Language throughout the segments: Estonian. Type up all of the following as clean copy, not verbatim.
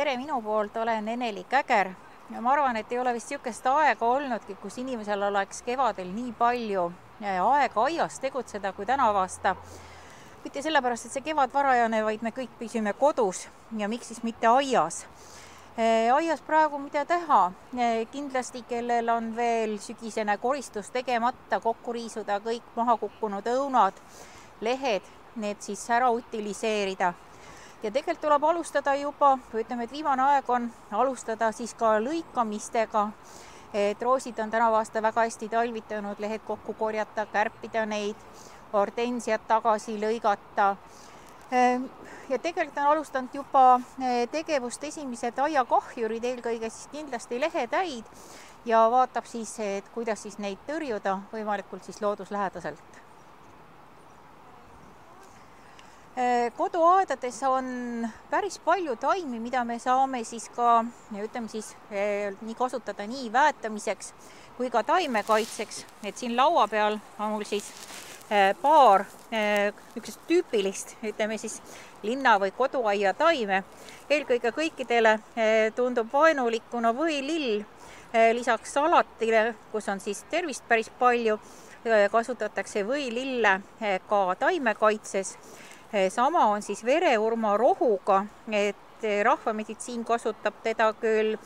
tere minu poolt, olen Eneli Käger ja ma arvan, et ei ole vist niisugust aega olnudki, kus inimesel oleks kevadel nii palju aega aias tegutseda kui tänavu aasta. Mitte sellepärast, et see kevad varajane, vaid me kõik püsime kodus ja miks siis mitte aias. Aias praegu mida teha? Kindlasti, kellel on veel sügisene koristus tegemata, kokku riisuda kõik maha kukkunud õunad, lehed, need siis ära utiliseerida. Ja tegelikult tuleb alustada juba, ütleme, et viimane aeg on alustada siis ka lõikamistega. Roosid on tänavu aasta väga hästi talvitanud, lehed kokku korjata, kärpida neid, hortensiat tagasi lõigata. Ja tegelikult on alustanud juba tegevust esimesed aiakahjurid, eelkõige siis kindlasti lehetäid ja vaatab siis, et kuidas siis neid tõrjuda võimalikult siis looduslähedaselt. Koduaedades on päris palju taimi, mida me saame siis ka, ütleme siis, nii kasutada nii väetamiseks kui ka taimekaitseks. Et siin laua peal on mul siis paar niisugust tüüpilist, ütleme siis, linna- või koduaia taime. Eelkõige kõikidele tundub vaenulikuna võilill. Lisaks salatile, kus on siis tervist päris palju, kasutatakse võilille ka taimekaitses. Sama on siis vereurma rohuga, et rahvameditsiin kasutab teda küll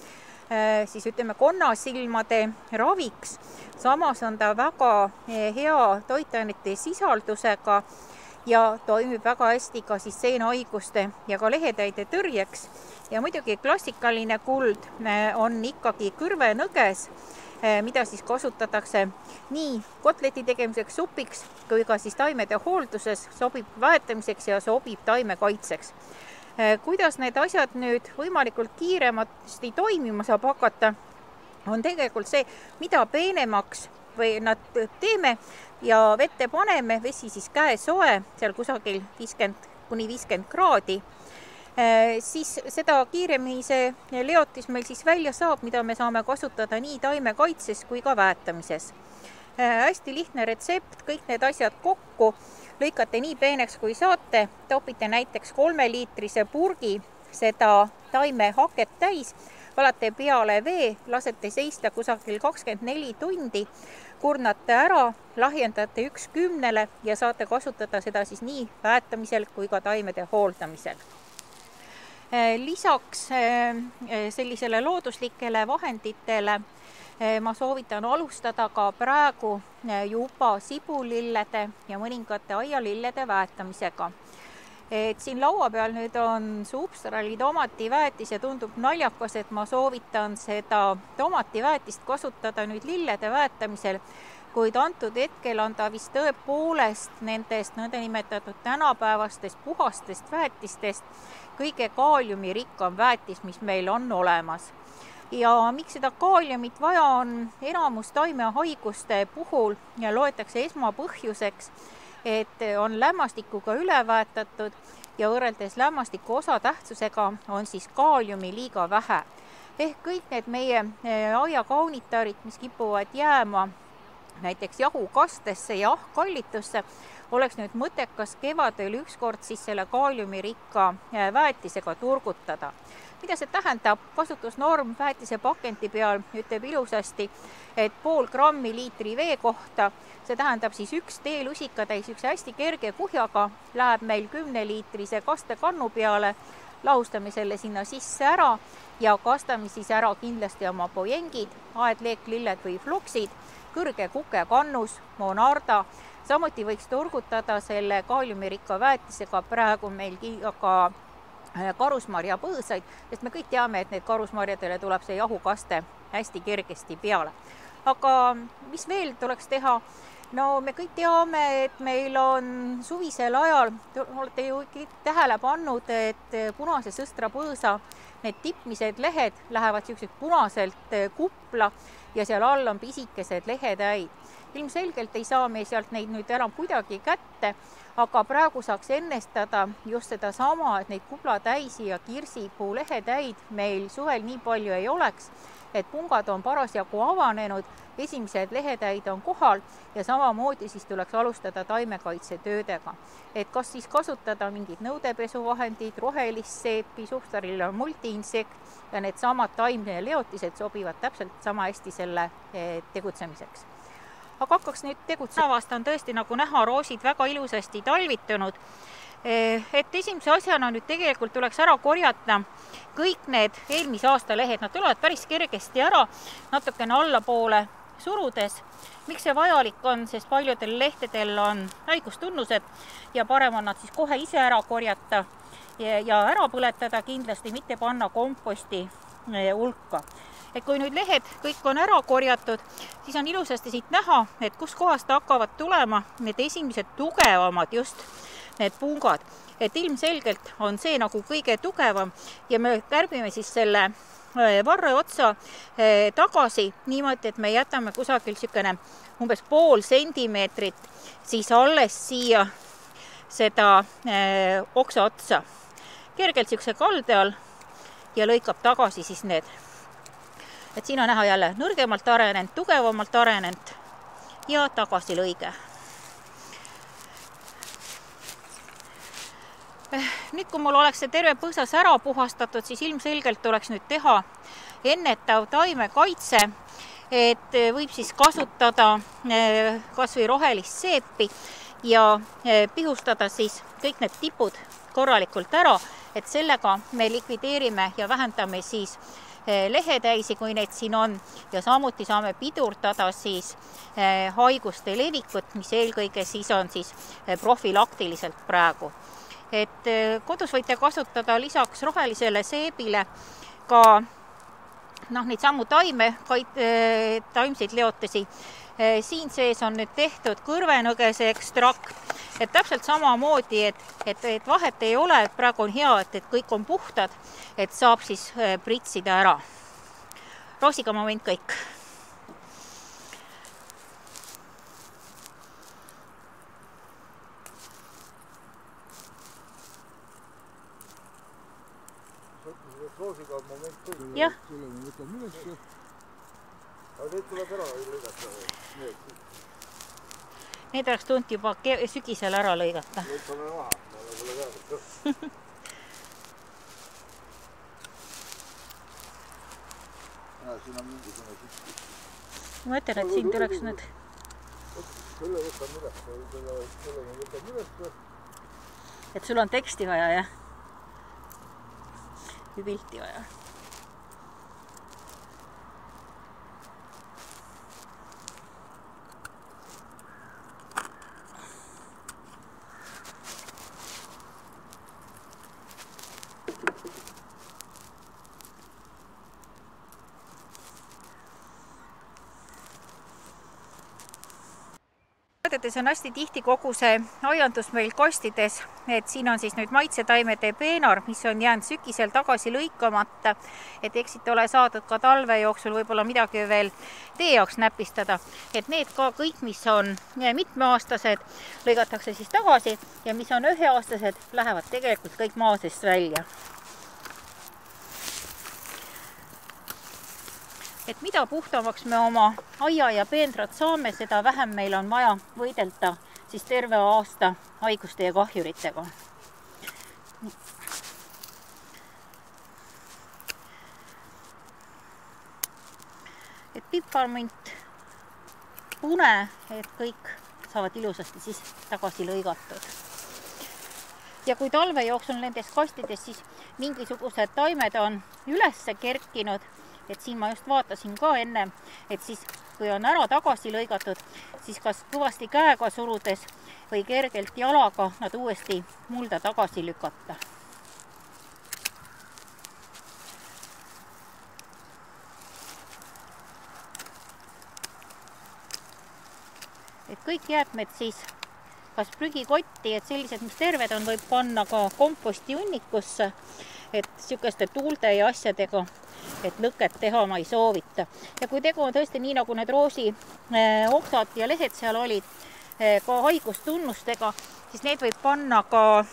siis ütleme konnasilmade raviks. Samas on ta väga hea toitainete sisaldusega ja toimib väga hästi ka siis seenhaiguste ja ka lehetäide tõrjeks. Ja muidugi klassikaline kuld on ikkagi kõrvenõges, mida siis kasutatakse nii kotleti tegemiseks, supiks kui ka siis taimede hoolduses, sobib väetamiseks ja sobib taimekaitseks. Kuidas need asjad nüüd võimalikult kiiremasti toimima saab hakata, on tegelikult see, mida peenemaks või nad teeme ja vette paneme, vesi siis käesoe, seal kusagil 50–50 kraadi, siis seda kiiremini see leotis meil siis välja saab, mida me saame kasutada nii taimekaitses kui ka väetamises. Hästi lihtne retsept, kõik need asjad kokku, lõikate nii peeneks kui saate, topite näiteks 3-liitrise purgi seda taimehaket täis, valate peale vee, lasete seista kusagil 24 tundi, kurnate ära, lahjendate 1/10 ja saate kasutada seda siis nii väetamisel kui ka taimede hooldamisel. Lisaks sellisele looduslikele vahenditele ma soovitan alustada ka praegu juba sibulillede ja mõningate aialillede väetamisega. Et siin laua peal nüüd on Substrali tomativäetis ja tundub naljakas, et ma soovitan seda tomativäetist kasutada nüüd lillede väetamisel, kuid antud hetkel on ta vist tõepoolest nendest nõndanimetatud tänapäevastest puhastest väetistest kõige kaaliumirikkam väetis, mis meil on olemas. Ja miks seda kaaliumit vaja on? Enamus taimehaiguste puhul ja loetakse esmapõhjuseks, et on lämmastikuga üleväetatud ja võrreldes lämmastiku osatähtsusega on siis kaaliumi liiga vähe. Ehk kõik need meie aiakaunitarid, mis kipuvad jääma näiteks jahukastesse ja ahkallitusse, oleks nüüd mõttekas kevadel ükskord siis selle kaaliumirikka väetisega turgutada. Mida see tähendab? Kasutusnorm väetise pakenti peal ütleb ilusasti, et 0,5 grammi liitri vee kohta, see tähendab siis 1 teelusikatäis, üks hästi kerge kuhjaga läheb meil 10-liitrise kastekannu peale, lahustame selle sinna sisse ära ja kastame siis ära kindlasti oma pojengid, aedleeklilled või fluksid, kõrge kukekannus, monarda. Samuti võiks turgutada selle kaaliumirikka väetisega praegu meil ka karusmarjapõõsaid, sest me kõik teame, et need karusmarjadele tuleb see jahukaste hästi kergesti peale. Aga mis veel tuleks teha? No me kõik teame, et meil on suvisel ajal, olete ju tähele pannud, et punase sõstrapõõsa, need tippmised lehed lähevad siuksed punaselt kupla ja seal all on pisikesed lehetäid. Ilmselgelt ei saa me sealt neid nüüd enam kuidagi kätte, aga praegu saaks ennestada just seda sama, et neid kuplatäisi ja kirsipuu lehetäid meil suvel nii palju ei oleks, et pungad on parasjagu avanenud esimesed lehetäid on kohal ja samamoodi siis tuleks alustada taimekaitsetöödega. Et kas siis kasutada mingid nõudepesuvahendid, rohelist seepi, Substarile on multiinsekt ja need samad taimleotised sobivad täpselt sama hästi selle tegutsemiseks. Aga hakkaks nüüd tegutsema. Vast on tõesti nagu näha roosid väga ilusasti talvitunud. Et esimese asjana nüüd tegelikult tuleks ära korjata kõik need eelmise aasta lehed. Nad tulevad päris kergesti ära, natukene allapoole surudes. Miks see vajalik on, sest paljudel lehtedel on haigustunnused ja parem on nad siis kohe ise ära korjata ja ära põletada, kindlasti mitte panna komposti hulka. Et kui nüüd lehed kõik on ära korjatud, siis on ilusasti siit näha, et kus kohast hakkavad tulema need esimesed tugevamad just need pungad. Et ilmselgelt on see nagu kõige tugevam ja me kärbime siis selle varre otsa tagasi niimoodi, et me jätame kusagil sükene umbes pool sentimeetrit siis alles siia seda oksa otsa. Kergelt sükse kalde all ja lõikab tagasi siis need. Et siin on näha jälle nõrgemalt arenenud, tugevamalt arenenud ja tagasi lõige. Nüüd, kui mul oleks see terve põõsas ära puhastatud, siis ilmselgelt tuleks nüüd teha ennetav taimekaitse, et võib siis kasutada kas või rohelist seepi ja pihustada siis kõik need tipud korralikult ära, et sellega me likvideerime ja vähendame siis lehetäisi, kui neid siin on, ja samuti saame pidurdada siis haiguste levikut, mis eelkõige siis on siis profilaktiliselt praegu. Et kodus võite kasutada lisaks rohelisele seebile ka neid samu taimseid leotisi. Siin sees on nüüd tehtud kõrvenõgese ekstrakt, et täpselt samamoodi, et vahet ei ole, et praegu on hea, et kõik on puhtad, et saab siis pritsida ära. Roosiga ma võin kõik. Roosiga on moment küll. Jah. Selle me võtame ülesse. Aga need tuleb ära lõigata. Need oleks tulnud juba sügisel ära lõigata. Võtame maha. Ma olen sulle teadnud. Siin on mingisugune süski. Ma mõtlen, et siin tuleks need. Selle võtame üles. Selle me võtame üles. Et sul on teksti vaja, jah? Või pilti vaja. See on hästi tihti kogu see aiandus meil kastides, et siin on siis nüüd maitsetaimede peenar, mis on jäänud sükisel tagasi lõikamata, et eksit ole saadud ka talve jooksul võib-olla midagi veel tee jaoks näpistada. Et need ka kõik, mis on mitmeaastased, lõigatakse siis tagasi ja mis on üheaastased, lähevad tegelikult kõik maa seest välja. Et mida puhtamaks me oma aia ja peenrad saame, seda vähem meil on vaja võidelda siis terve aasta haiguste ja kahjuritega. Et piparmünt, pune, et kõik saavad ilusasti siis tagasi lõigatud. Ja kui talve jooksul nendes kastides siis mingisugused taimed on ülesse kerkinud, et siin ma just vaatasin ka enne, et siis kui on ära tagasi lõigatud, siis kas kõvasti käega surudes või kergelt jalaga nad uuesti mulda tagasi lükata. Et kõik jäätmed siis kas prügikotti, et sellised, mis terved on, võib panna ka komposti hunnikusse, et sükeste tuulte ja asjadega, et lõket teha ma ei soovita. Ja kui tegu on tõesti nii, nagu need roosi oksad ja lehed seal olid, ka haigustunnustega, siis need võib panna ka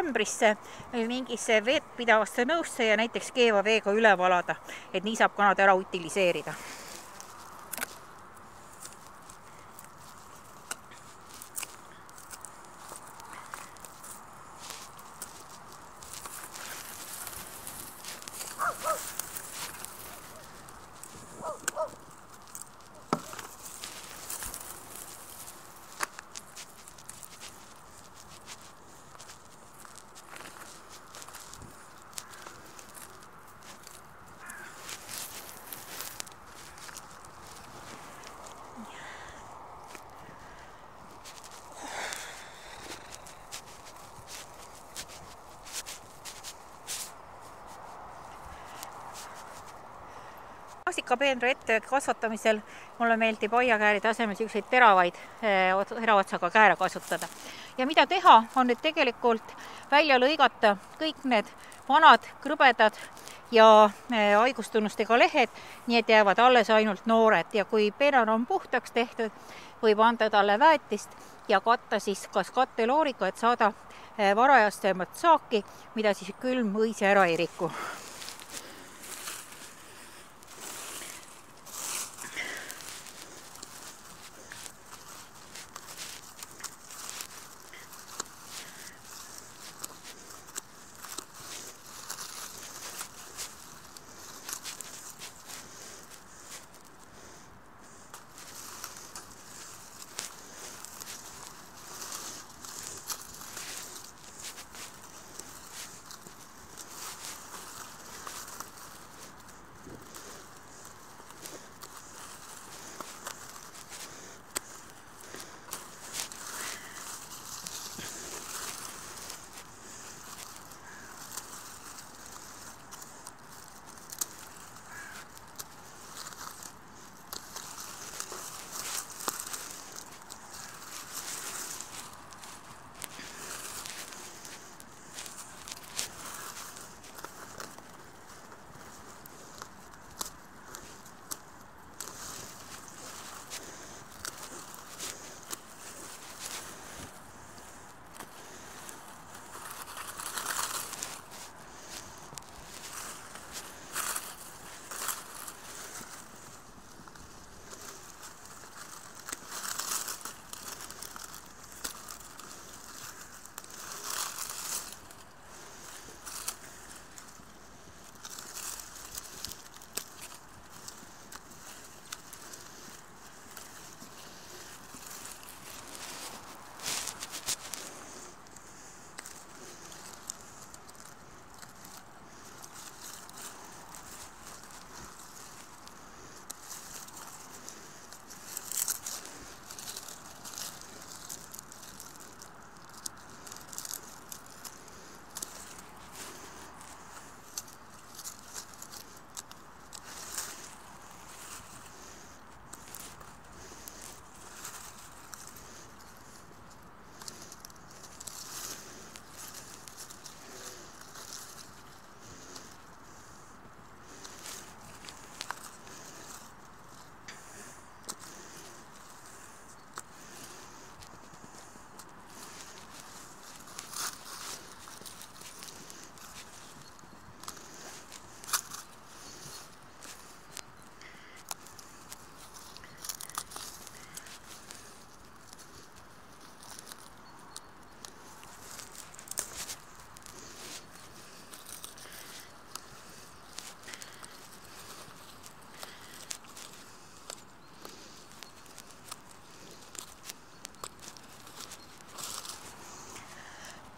ämbrisse või mingisse veetpidavasse nõusse ja näiteks keeva veega üle valada, et nii saab ka nad ära utiliseerida. ka peenra ette kasvatamisel mulle meeldib aiakääri tasemel selliseid teraotsaga kääre kasutada. Ja mida teha, on nüüd tegelikult välja lõigata kõik need vanad, krõbedad ja haigustunnustega lehed, nii et jäävad alles ainult noored. Ja kui peenar on puhtaks tehtud, võib anda talle väetist ja katta siis kas kattelooriga, et saada varajastemat saaki, mida siis külm õis ära ei riku.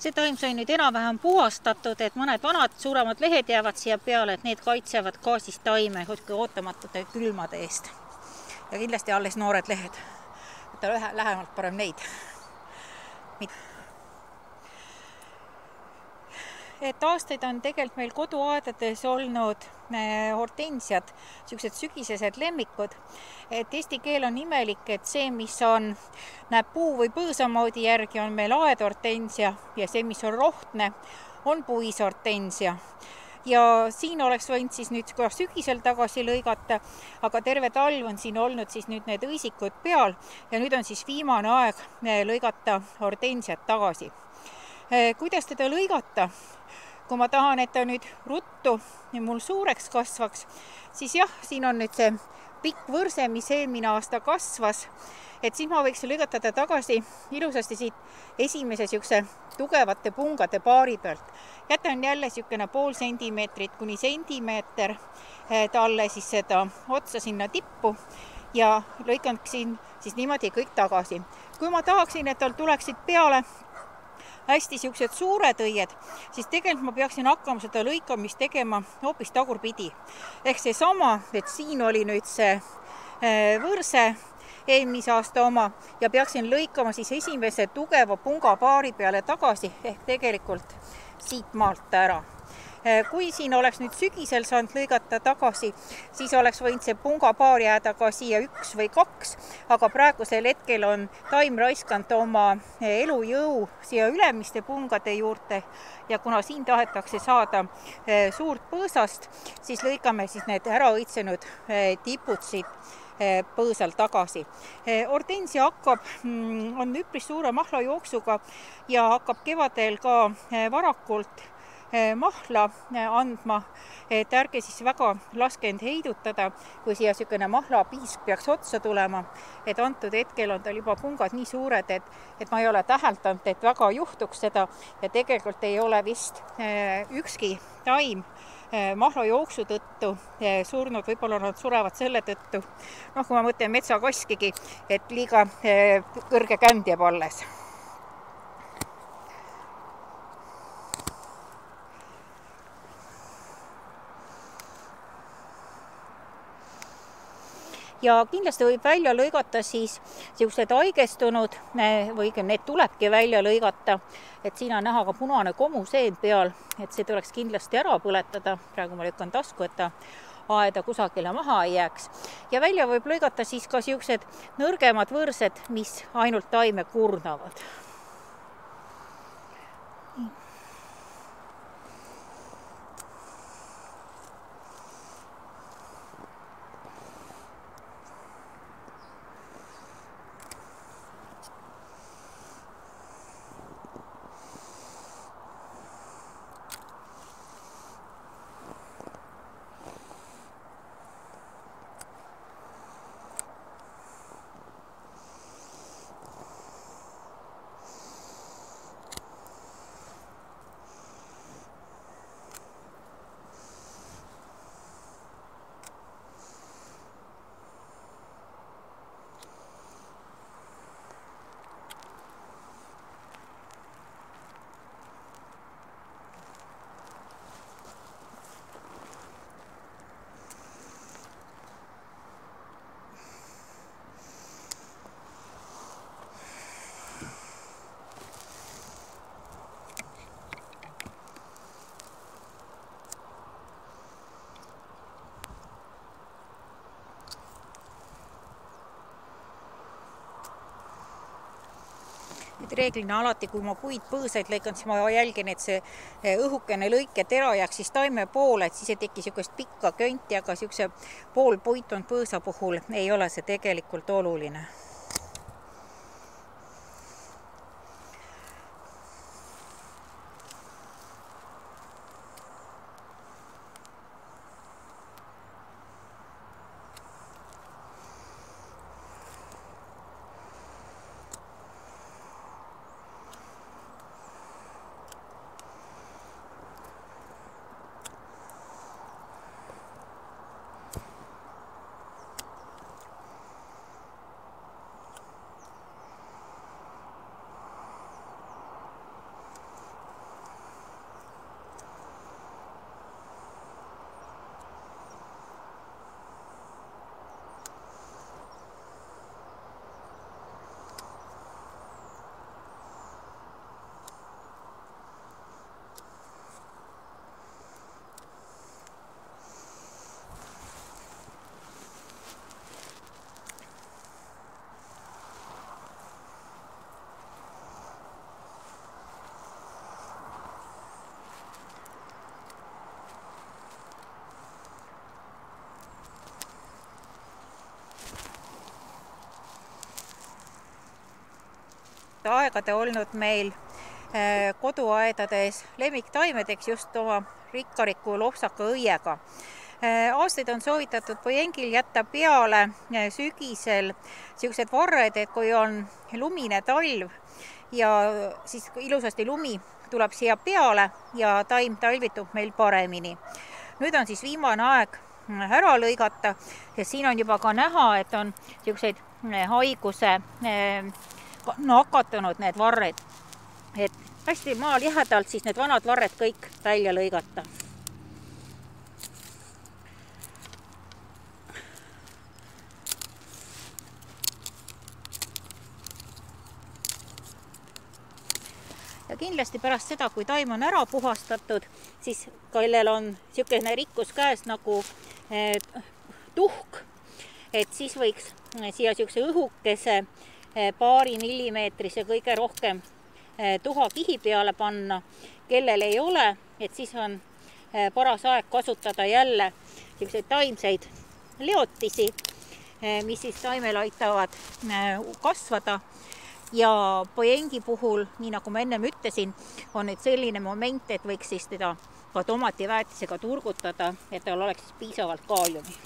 See taim sai nüüd enam-vähem puhastatud, et mõned vanad suuremad lehed jäävad siia peale, et need kaitsevad ka siis taime ootamatute külmade eest. Ja kindlasti alles noored lehed. Võtta lähemalt parem neid. Et aastaid on tegelikult meil koduaedades olnud hortensiad, sellised sügisesed lemmikud. Et eesti keel on imelik, et see, mis on, näeb puu või põõsa moodi järgi, on meil aedhortensia ja see, mis on rohtne, on puishortensia. Ja siin oleks võinud siis nüüd ka sügisel tagasi lõigata, aga terve talv on siin olnud siis nüüd need õisikud peal ja nüüd on siis viimane aeg lõigata hortensiat tagasi. Kuidas teda lõigata? Kui ma tahan, et ta nüüd ruttu ja mul suureks kasvaks, siis jah, siin on nüüd see pikk võrse, mis eelmine aasta kasvas, et siis ma võiks lõigata ta tagasi ilusasti siit esimese siukse tugevate pungade paari pealt. Jätan jälle siukene pool sentimeetrit kuni sentimeeter talle siis seda otsa sinna tippu ja lõikaksin siis niimoodi kõik tagasi. Kui ma tahaksin, et tal tuleksid peale hästi siuksed suured õied, siis tegelikult ma peaksin hakkama seda lõikamist tegema hoopis tagurpidi. Ehk see sama, et siin oli nüüd see võrse eelmise aasta oma ja peaksin lõikama siis esimese tugeva punga paari peale tagasi ehk tegelikult siit maalt ära. Kui siin oleks nüüd sügisel saanud lõigata tagasi, siis oleks võinud see pungapaar jääda ka siia 1 või 2, aga praegusel hetkel on taim raiskanud oma elujõu siia ülemiste pungade juurde ja kuna siin tahetakse saada suurt põõsast, siis lõikame siis need ära õitsenud tipud siit põõsal tagasi. Hortensia on üpris suure mahlajooksuga ja hakkab kevadel ka varakult mahla andma, et ärge siis väga laske end heidutada, kui siia niisugune mahlapiisk peaks otsa tulema, et antud hetkel on tal juba pungad nii suured, et ma ei ole täheldanud, et väga juhtuks seda ja tegelikult ei ole vist ükski taim mahlajooksu tõttu surnud, võib-olla nad surevad selle tõttu, kui ma mõtlen metsakaskigi, et liiga kõrge känd jääb alles. Ja kindlasti võib välja lõigata siis sellised haigestunud või need tulebki välja lõigata, et siin on näha ka punane komuseen peal, et see tuleks kindlasti ära põletada. Praegu ma lükkan tasku, et ta aeda kusagile maha ei jääks. Ja välja võib lõigata siis ka sellised nõrgemad võrsed, mis ainult taime kurnavad. Reeglina alati, kui ma puid põõsaid lõikan, siis ma jälgin, et see õhukene lõik ja tera jääks siis taime poole, et siis ei teki niisugust pikka könti, aga niisuguse poolpuitunud põõsa puhul ei ole see tegelikult oluline. Aegade olnud meil koduaedades lemmiktaimedeks just oma rikkariku lopsaka õiega. Aastaid on soovitatud pojengil jätta peale sügisel sellised varred, et kui on lumine talv ja siis ilusasti lumi tuleb siia peale ja taim talvitub meil paremini. Nüüd on siis viimane aeg ära lõigata ja siin on juba ka näha, et on selliseid haiguse nakatunud need varred, et hästi maalihedalt siis need vanad varred kõik välja lõigata. ja kindlasti pärast seda, kui taim on ära puhastatud, siis kellel on niisugune rikkus käes nagu tuhk, et siis võiks siia niisuguse õhukese paari millimeetrise kõige rohkem tuhakihi peale panna. Kellel ei ole, et siis on paras aeg kasutada jälle niisuguseid taimseid leotisi, mis siis taimel aitavad kasvada. Ja pojengi puhul, nii nagu ma ennem ütlesin, on nüüd selline moment, et võiks siis teda ka tomativäetisega turgutada, et tal oleks siis piisavalt kaaliumi.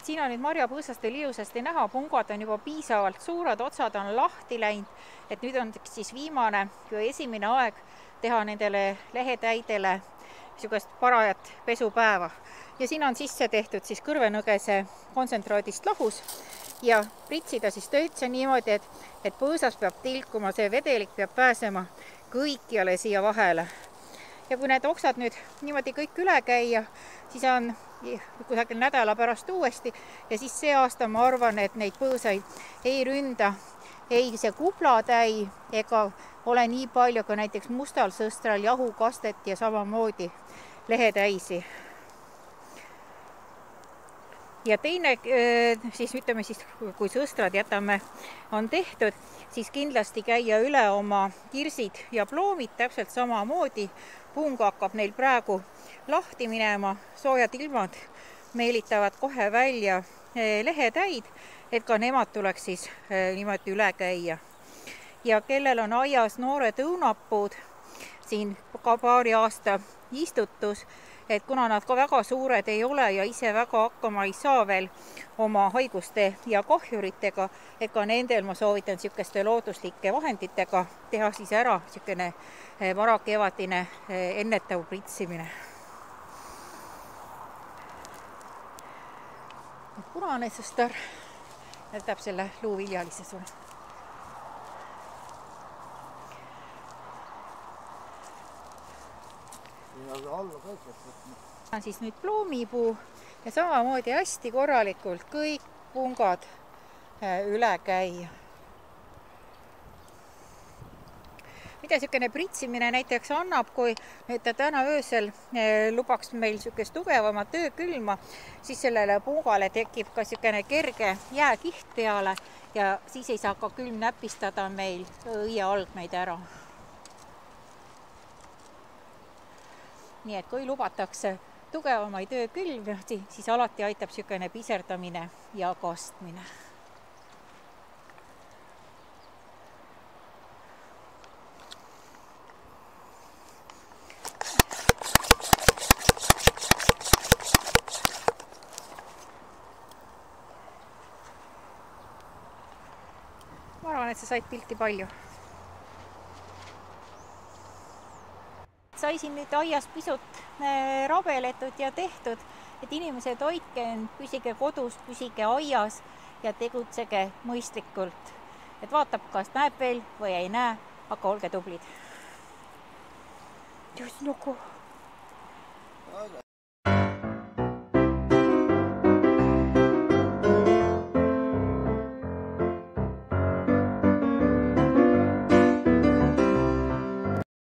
Siin on nüüd marjapõõsast ja liiusest näha, pungad on juba piisavalt suured, otsad on lahti läinud, et nüüd on siis viimane või esimene aeg teha nendele lehetäidele niisugust parajat pesupäeva. Ja siin on sisse tehtud siis kõrvenõgese kontsentraadist lahus ja pritsida siis töötse niimoodi, et põõsas peab tilkuma, see vedelik peab pääsema kõikjale siia vahele. Ja kui need oksad nüüd niimoodi kõik üle käia, siis on kusagil nädala pärast uuesti ja siis see aasta ma arvan, et neid põõsaid ei ründa ei see kuplatäi ega ole nii palju ka näiteks mustal sõstral jahukastet ja samamoodi lehetäisi. Ja teine, siis ütleme siis, kui sõstrad jätame, on tehtud, siis kindlasti käia üle oma kirsid ja ploomid täpselt samamoodi. Pung hakkab neil praegu lahti minema, soojad ilmad meelitavad kohe välja lehetäid, et ka nemad tuleks siis niimoodi üle käia. Ja kellel on aias noored õunapuud, siin ka paari aasta istutus, et kuna nad ka väga suured ei ole ja ise väga hakkama ei saa veel oma haiguste ja kahjuritega, et ka nendel ma soovitan niisuguste looduslike vahenditega teha siis ära niisugune varakevadine ennetav pritsimine. Punane sõstar jätab selle luuviljalise sulle. On siis nüüd ploomipuu ja samamoodi hästi korralikult kõik pungad üle käia. Mida niisugune pritsimine näiteks annab, kui nüüd täna öösel lubaks meil niisugust tugevamat öökülma, siis sellele pungale tekib ka niisugune kerge jääkiht peale ja siis ei saa ka külm näpistada meil õiealgmeid ära. Nii et kui lubatakse tugevamaid öökülmi, siis alati aitab niisugune piserdamine ja kastmine. Ma arvan, et sa said pilti palju. Sai siin nüüd aias pisut rabeletud ja tehtud, et inimesed hoidke end, püsige kodus, püsige aias ja tegutsege mõistlikult. Et vaatab, kas näeb veel või ei näe, aga olge tublid. Just nagu